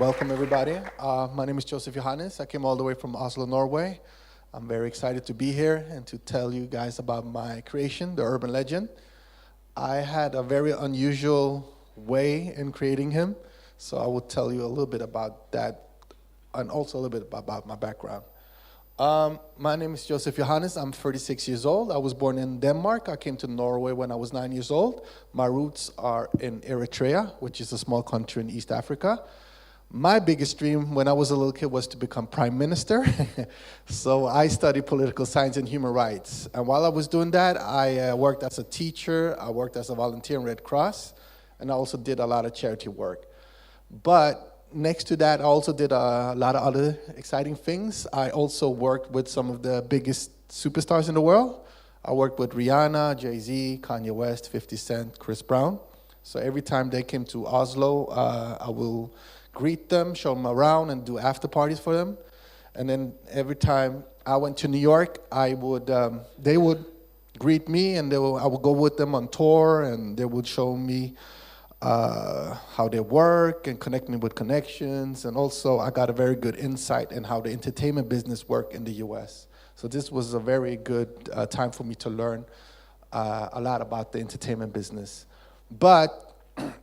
Welcome, everybody. My name is Josef Yohannes. I came all the way from Oslo, Norway. I'm very excited to be here and to tell you guys about my creation, the urban legend. I had a very unusual way in creating him, so I will tell you a little bit about that and also a little bit about my background. My name is Josef Yohannes. I'm 36 years old. I was born in Denmark. I came to Norway when I was 9 years old. My roots are in Eritrea, which is a small country in East Africa. My biggest dream when I was a little kid was to become prime minister. So I studied political science and human rights. And while I was doing that, I worked as a teacher, I worked as a volunteer in Red Cross, and I also did a lot of charity work. But next to that, I also did a lot of other exciting things. I also worked with some of the biggest superstars in the world. I worked with Rihanna, Jay-Z, Kanye West, 50 Cent, Chris Brown. So every time they came to Oslo, I will greet them, show them around, and do after parties for them. And then every time I went to New York, they would greet me, and I would go with them on tour, and they would show me how they work and connect me with connections. And also, I got a very good insight in how the entertainment business work in the U.S. So this was a very good time for me to learn a lot about the entertainment business. But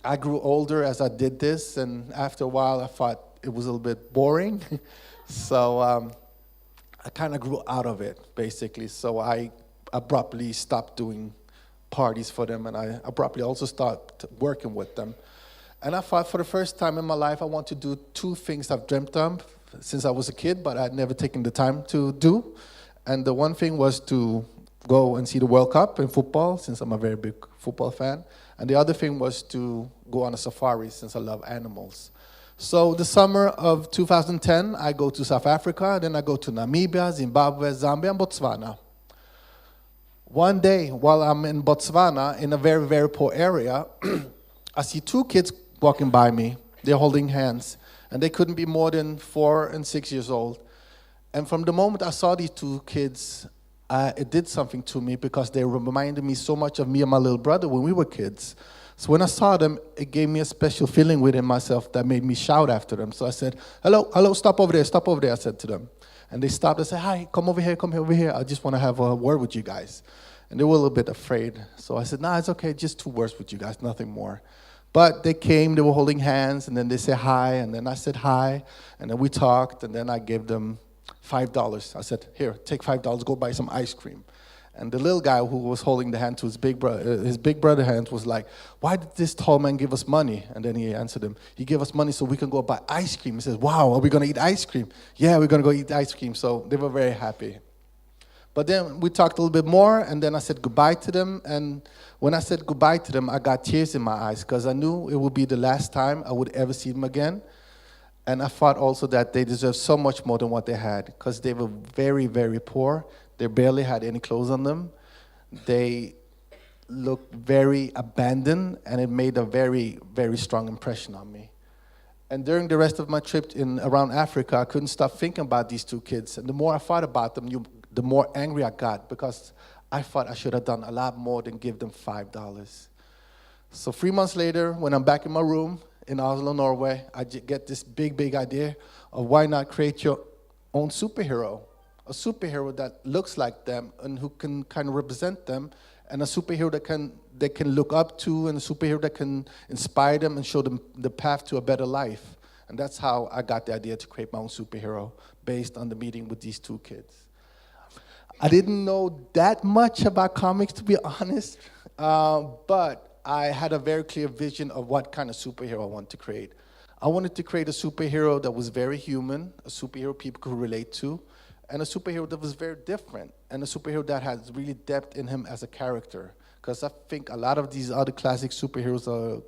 I grew older as I did this, and after a while, I thought it was a little bit boring. So I kind of grew out of it, basically. So I abruptly stopped doing parties for them, and I abruptly also stopped working with them. And I thought for the first time in my life, I want to do two things I've dreamt of since I was a kid, but I'd never taken the time to do. And the one thing was to go and see the World Cup in football, since I'm a very big football fan. And the other thing was to go on a safari, since I love animals. So the summer of 2010, I go to South Africa, then I go to Namibia, Zimbabwe, Zambia, and Botswana. One day, while I'm in Botswana, in a very, very poor area, I see two kids walking by me. They're holding hands, and they couldn't be more than 4 and 6 years old. And from the moment I saw these two kids, it did something to me because they reminded me so much of me and my little brother when we were kids. So when I saw them, it gave me a special feeling within myself that made me shout after them. So I said, hello, stop over there, I said to them. And they stopped and said, hi, come over here. I just want to have a word with you guys. And they were a little bit afraid. So I said, nah, it's okay, just 2 words with you guys, nothing more. But they came, they were holding hands, and then they said hi, and then I said hi, and then we talked, and then I gave them $5. I said, here, take $5, go buy some ice cream. And the little guy who was holding the hand to his big brother hand was like, why did this tall man give us money? And then he answered him, he gave us money so we can go buy ice cream. He says, wow, are we going to eat ice cream? Yeah, we're going to go eat ice cream. So they were very happy. But then we talked a little bit more, and then I said goodbye to them. And when I said goodbye to them, I got tears in my eyes because I knew it would be the last time I would ever see them again. And I thought also that they deserved so much more than what they had because they were very, very poor. They barely had any clothes on them. They looked very abandoned, and it made a very, very strong impression on me. And during the rest of my trip around Africa, I couldn't stop thinking about these two kids. And the more I thought about them, the more angry I got because I thought I should have done a lot more than give them $5. So 3 months later, when I'm back in my room in Oslo, Norway, I get this big idea of why not create your own superhero. A superhero that looks like them and who can kind of represent them, and a superhero that they can look up to, and a superhero that can inspire them and show them the path to a better life. And that's how I got the idea to create my own superhero based on the meeting with these two kids. I didn't know that much about comics, to be honest, but I had a very clear vision of what kind of superhero I wanted to create. I wanted to create a superhero that was very human, a superhero people could relate to, and a superhero that was very different, and a superhero that has really depth in him as a character. Because I think a lot of these other classic superheroes are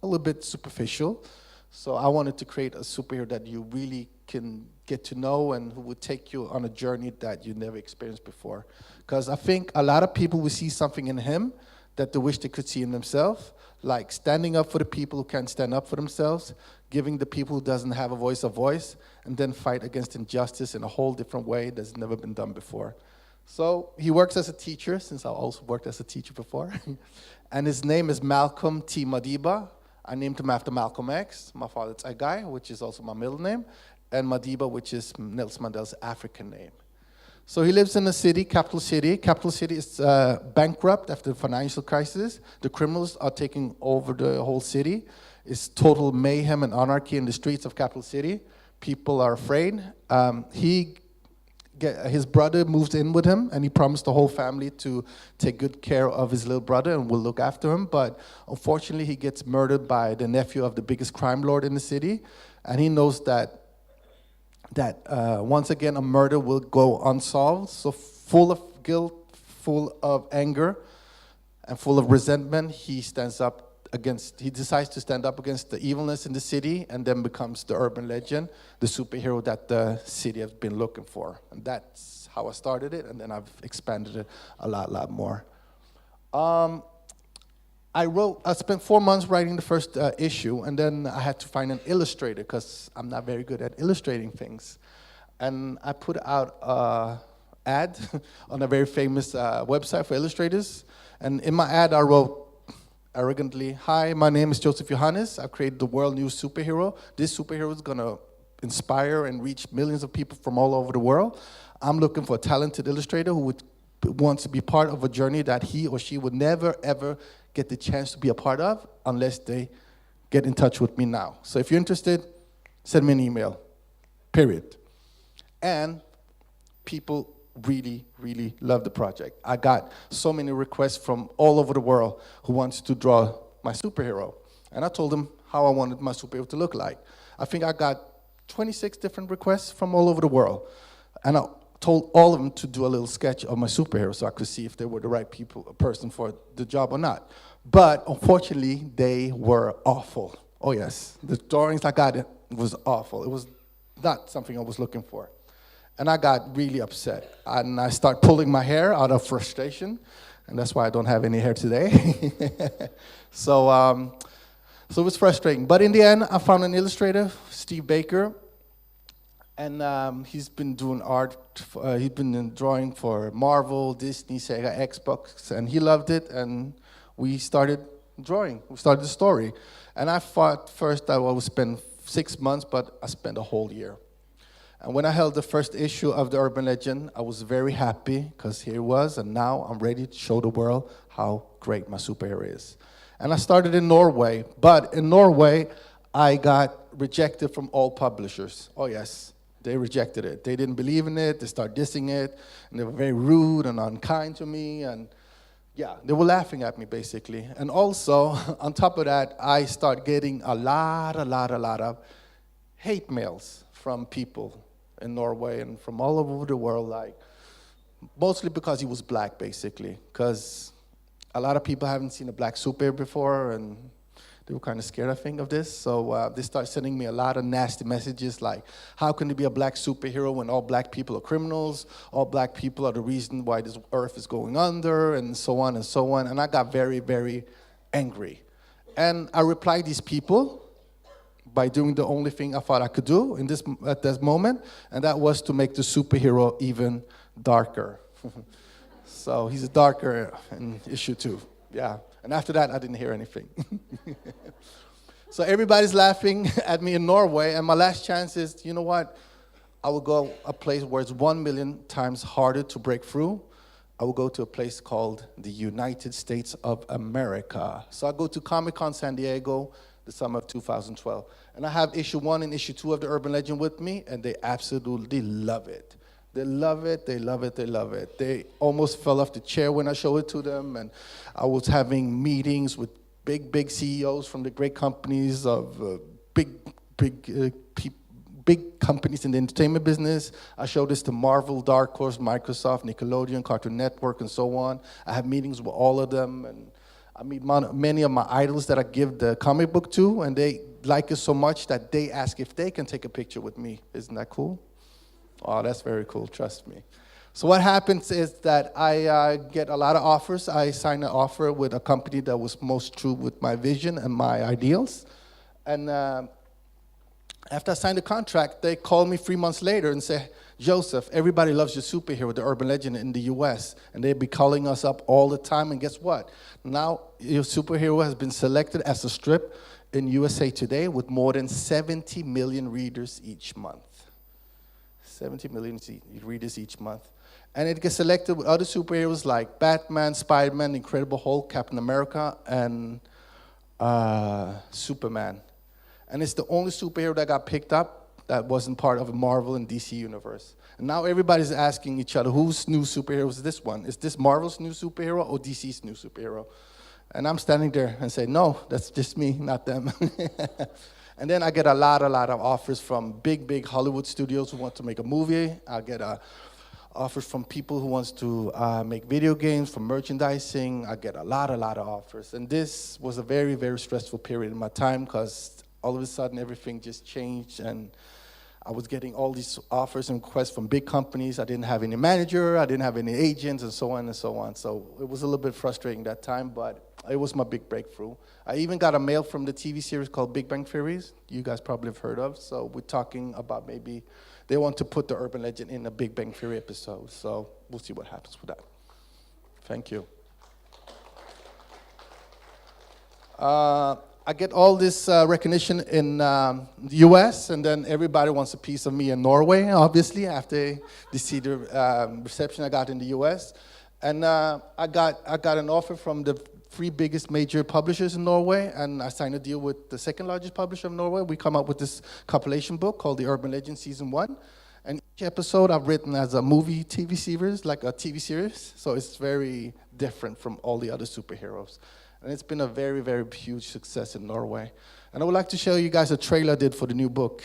a little bit superficial. So I wanted to create a superhero that you really can get to know and who would take you on a journey that you never experienced before. Because I think a lot of people will see something in him that they wish they could see in themselves, like standing up for the people who can't stand up for themselves, giving the people who doesn't have a voice, and then fight against injustice in a whole different way that's never been done before. So he works as a teacher, since I also worked as a teacher before, and his name is Malcolm T. Madiba. I named him after Malcolm X, my father Tzegai, which is also my middle name, and Madiba, which is Nelson Mandela's African name. So he lives in a city, capital city. Capital city is bankrupt after the financial crisis. The criminals are taking over the whole city. It's total mayhem and anarchy in the streets of capital city. People are afraid. His brother moves in with him, and he promised the whole family to take good care of his little brother and will look after him. But unfortunately, he gets murdered by the nephew of the biggest crime lord in the city, and he knows that once again a murder will go unsolved. So full of guilt, full of anger, and full of resentment, he decides to stand up against the evilness in the city, and then becomes the urban legend, the superhero that the city has been looking for. And that's how I started it, and then I've expanded it a lot more. I spent 4 months writing the first issue, and then I had to find an illustrator because I'm not very good at illustrating things. And I put out an ad on a very famous website for illustrators. And in my ad, I wrote arrogantly, "Hi, my name is Josef Yohannes. I've created the world new superhero. This superhero is going to inspire and reach millions of people from all over the world. I'm looking for a talented illustrator who wants to be part of a journey that he or she would never, ever get the chance to be a part of unless they get in touch with me now. So if you're interested, send me an email, period." And people really, really love the project. I got so many requests from all over the world who wants to draw my superhero. And I told them how I wanted my superhero to look like. I think I got 26 different requests from all over the world. And I told all of them to do a little sketch of my superhero so I could see if they were the right person for the job or not. But unfortunately, they were awful. Oh yes, the drawings I got was awful. It was not something I was looking for. And I got really upset. And I started pulling my hair out of frustration. And that's why I don't have any hair today. So it was frustrating. But in the end, I found an illustrator, Steve Baker. And he's been doing art. He's been drawing for Marvel, Disney, Sega, Xbox. And he loved it. And we started drawing. We started the story. And I thought first I would spend 6 months, but I spent a whole year. And when I held the first issue of the Urban Legend, I was very happy because here it was, and now I'm ready to show the world how great my superhero is. And I started in Norway, but in Norway, I got rejected from all publishers. Oh yes, they rejected it. They didn't believe in it, they started dissing it, and they were very rude and unkind to me, and yeah, they were laughing at me basically. And also, on top of that, I started getting a lot of hate mails from people in Norway and from all over the world, like mostly because he was black, basically. Because a lot of people haven't seen a black superhero before, and they were kind of scared, I think, of this. So they started sending me a lot of nasty messages, like, how can there be a black superhero when all black people are criminals? All black people are the reason why this earth is going under, and so on and so on. And I got very, very angry. And I replied these people by doing the only thing I thought I could do at this moment, and that was to make the superhero even darker. So he's darker in issue 2, yeah. And after that, I didn't hear anything. So everybody's laughing at me in Norway, and my last chance is, you know what? I will go a place where it's 1 million times harder to break through. I will go to a place called the United States of America. So I go to Comic-Con San Diego, the summer of 2012. And I have issue 1 and issue 2 of the Urban Legend with me, and they absolutely love it. They love it, they love it, they love it. They almost fell off the chair when I showed it to them, and I was having meetings with big CEOs from the great companies of big companies in the entertainment business. I showed this to Marvel, Dark Horse, Microsoft, Nickelodeon, Cartoon Network, and so on. I have meetings with all of them, and I meet many of my idols that I give the comic book to, and they like it so much that they ask if they can take a picture with me. Isn't that cool? Oh, that's very cool, trust me. So what happens is that I get a lot of offers. I sign an offer with a company that was most true with my vision and my ideals. And after I signed the contract, they called me 3 months later and say, Joseph, everybody loves your superhero, the Urban Legend in the US, and they'd be calling us up all the time, and guess what? Now your superhero has been selected as a strip in USA Today with more than 70 million readers each month. 70 million readers each month. And it gets selected with other superheroes like Batman, Spider-Man, Incredible Hulk, Captain America, and Superman. And it's the only superhero that got picked up that wasn't part of a Marvel and DC universe. And now everybody's asking each other, whose new superhero is this one? Is this Marvel's new superhero or DC's new superhero? And I'm standing there and say, no, that's just me, not them. And then I get a lot of offers from big Hollywood studios who want to make a movie. I get offers from people who wants to make video games, from merchandising. I get a lot of offers. And this was a very stressful period in my time because all of a sudden everything just changed and I was getting all these offers and requests from big companies. I didn't have any manager, I didn't have any agents, and so on and so on. So it was a little bit frustrating that time, but it was my big breakthrough. I even got a mail from the TV series called Big Bang Theories, you guys probably have heard of. So we're talking about maybe they want to put the urban legend in a Big Bang Theory episode. So we'll see what happens with that. Thank you. I get all this recognition in the US, and then everybody wants a piece of me in Norway, obviously, after they see the reception I got in the US. And I got an offer from the 3 biggest major publishers in Norway, and I signed a deal with the 2nd largest publisher of Norway. We come up with this compilation book called The Urban Legend Season 1. And each episode I've written as a movie TV series, like a TV series. So it's very different from all the other superheroes. And it's been a very huge success in Norway. And I would like to show you guys a trailer I did for the new book.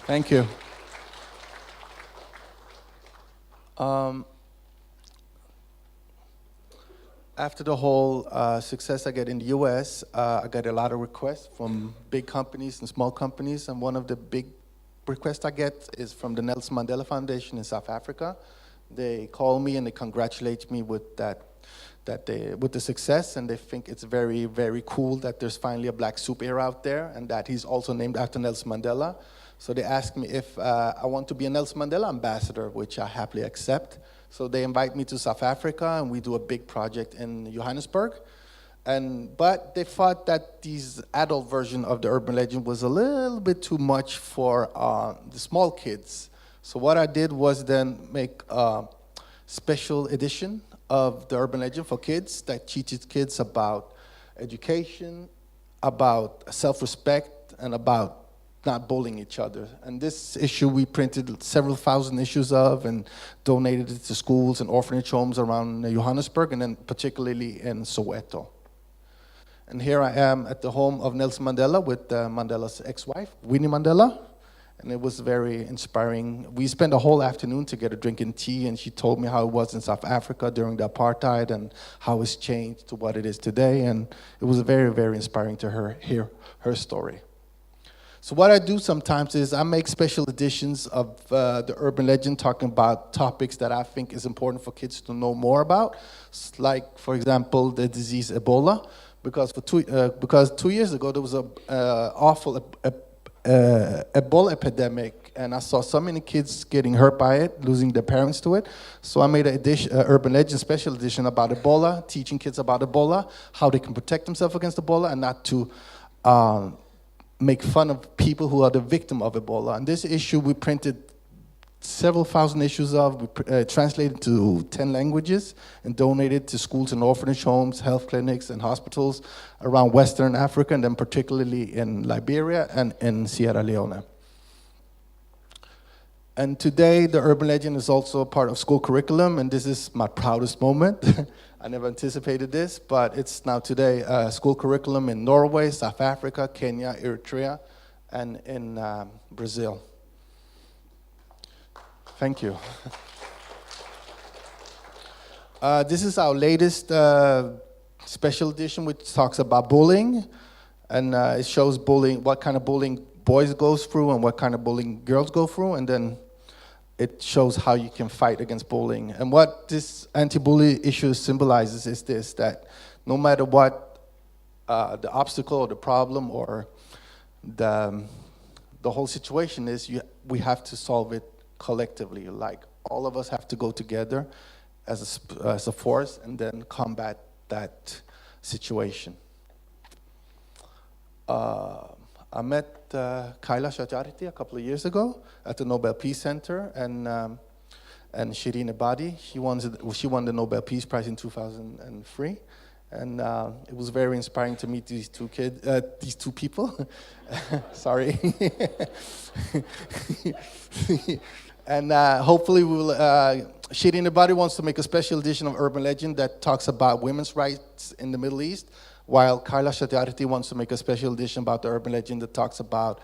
Thank you. After the whole success I get in the US, I got a lot of requests from big companies and small companies, and one of the big requests I get is from the Nelson Mandela Foundation in South Africa. They call me and they congratulate me with with the success, and they think it's very cool that there's finally a black superhero out there, and that he's also named after Nelson Mandela. So they asked me if I want to be a Nelson Mandela ambassador, which I happily accept. So they invite me to South Africa, and we do a big project in Johannesburg. But they thought that this adult version of the urban legend was a little bit too much for the small kids. So what I did was then make a special edition of the urban legend for kids that teaches kids about education, about self-respect, and about not bullying each other. And this issue we printed several thousand issues of and donated it to schools and orphanage homes around Johannesburg, and then particularly in Soweto. And here I am at the home of Nelson Mandela with Mandela's ex-wife, Winnie Mandela. and it was very inspiring. We spent a whole afternoon together drinking tea, and she told me how it was in South Africa during the apartheid and how it's changed to what it is today, and it was very, very inspiring to hear her story. So what I do sometimes is I make special editions of the urban legend, talking about topics that I think is important for kids to know more about, like, for example, the disease Ebola, because 2 years ago there was a awful Ebola epidemic, and I saw so many kids getting hurt by it, losing their parents to it. So I made an urban legend special edition about Ebola, teaching kids about Ebola, how they can protect themselves against Ebola, and not to make fun of people who are the victim of Ebola. And this issue we printed several thousand issues of, we translated to 10 languages and donated to schools and orphanage homes, health clinics and hospitals around Western Africa, and then particularly in Liberia and in Sierra Leone. And today the urban legend is also a part of school curriculum, and this is my proudest moment. I never anticipated this, but it's now today school curriculum in Norway, South Africa, Kenya, Eritrea, and in Brazil. Thank you. This is our latest special edition, which talks about bullying, and it shows bullying, what kind of bullying boys goes through and what kind of bullying girls go through, and then it shows how you can fight against bullying. And what this anti-bully issue symbolizes is this, that no matter what the obstacle or the problem or the whole situation is, we have to solve it collectively. Like, all of us have to go together as a force and then combat that situation. I met Kaila Shajarity a couple of years ago at the Nobel Peace Center, and Shirin Ebadi, she won the Nobel Peace Prize in 2003, and it was very inspiring to meet these two people. Sorry. And hopefully we will. Shirin Ebadi wants to make a special edition of Urban Legend that talks about women's rights in the Middle East, while Kaila Shajarity wants to make a special edition about the urban legend that talks about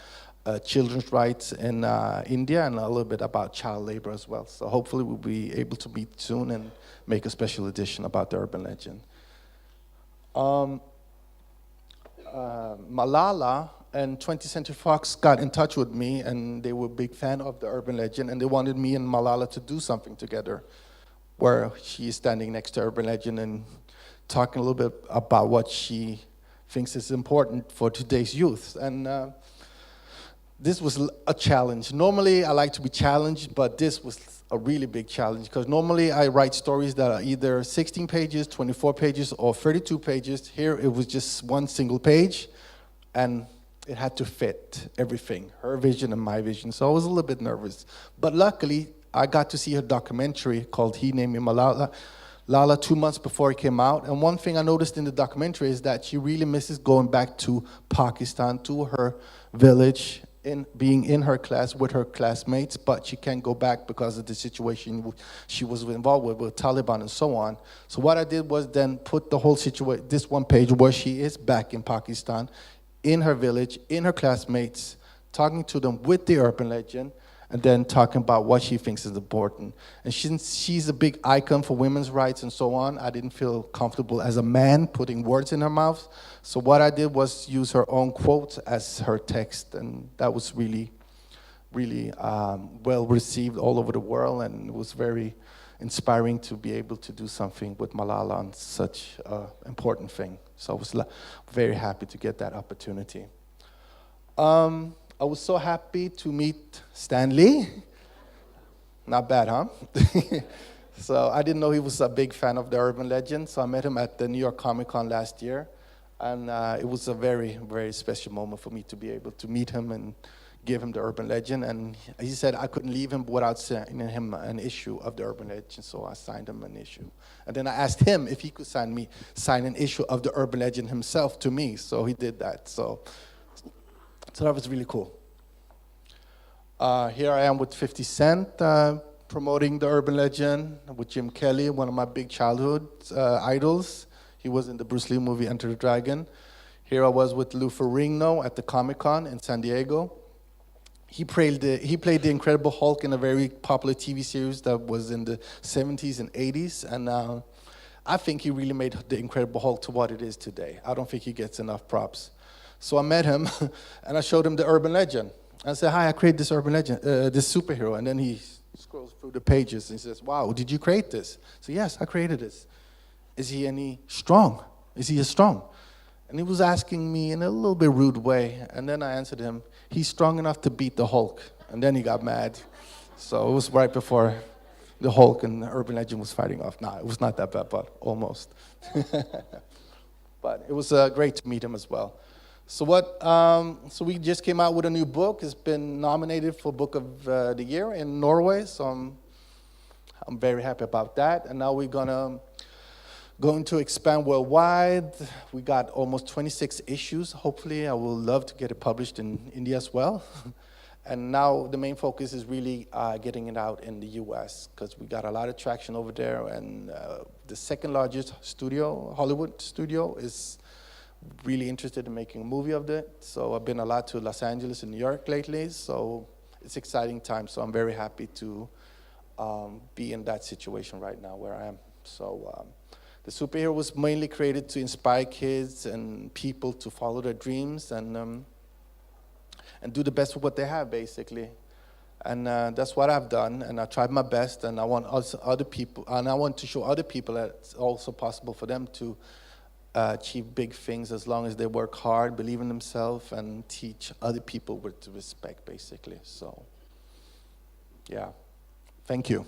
children's rights in India, and a little bit about child labor as well. So hopefully we'll be able to meet soon and make a special edition about the urban legend. Malala and 20th Century Fox got in touch with me, and they were a big fan of the urban legend, and they wanted me and Malala to do something together, where she is standing next to urban legend and talking a little bit about what she thinks is important for today's youth. And this was a challenge. Normally I like to be challenged, but this was a really big challenge, because normally I write stories that are either 16 pages, 24 pages, or 32 pages. Here it was just one single page, and it had to fit everything, her vision and my vision. So I was a little bit nervous. But luckily, I got to see her documentary called He Named Me Malala 2 months before it came out. And one thing I noticed in the documentary is that she really misses going back to Pakistan, to her village, being in her class with her classmates, but she can't go back because of the situation she was involved with Taliban and so on. So what I did was then put the whole situation, this one page where she is back in Pakistan, in her village, in her classmates, talking to them with the urban legend, and then talking about what she thinks is important. And since she's a big icon for women's rights and so on, I didn't feel comfortable as a man putting words in her mouth. So what I did was use her own quotes as her text, and that was really, really well received all over the world, and it was very inspiring to be able to do something with Malala on such an important thing. So I was very happy to get that opportunity. I was so happy to meet Stan Lee. Not bad, huh? So I didn't know he was a big fan of the urban legend, so I met him at the New York Comic Con last year, and it was a very, very special moment for me to be able to meet him and give him the urban legend. And he said I couldn't leave him without signing him an issue of the urban legend, so I signed him an issue. And then I asked him if he could sign an issue of the urban legend himself to me, so he did that. So that was really cool. Here I am with 50 Cent, promoting the urban legend with Jim Kelly, one of my big childhood idols. He was in the Bruce Lee movie Enter the Dragon. Here I was with Lou Ferrigno at the Comic-Con in San Diego. he played the Incredible Hulk in a very popular TV series that was in the 70s and 80s, and I think he really made the Incredible Hulk to what it is today. I don't think he gets enough props. So I met him, and I showed him the urban legend. I said, "Hi, I created this urban legend, this superhero," and then he scrolls through the pages and he says, "Wow, did you create this?" So yes, I created this. Is he any strong? Is he as strong? And he was asking me in a little bit rude way, and then I answered him, "He's strong enough to beat the Hulk." And then he got mad. So it was right before the Hulk and the urban legend was fighting off. Nah, it was not that bad, but almost. But it was great to meet him as well. So so we just came out with a new book. It's been nominated for Book of the Year in Norway, so I'm very happy about that. And now we're going to expand worldwide. We got almost 26 issues. Hopefully, I will love to get it published in India as well. And now the main focus is really getting it out in the US, because we got a lot of traction over there. And the second largest studio, Hollywood studio, is really interested in making a movie of it. So I've been a lot to Los Angeles and New York lately. So it's exciting time. So I'm very happy to be in that situation right now where I am. So the superhero was mainly created to inspire kids and people to follow their dreams and do the best with what they have, basically. And that's what I've done. And I tried my best. And I want also other people, and I want to show other people that it's also possible for them to achieve big things as long as they work hard, believe in themselves, and teach other people with respect, basically. So, yeah. Thank you.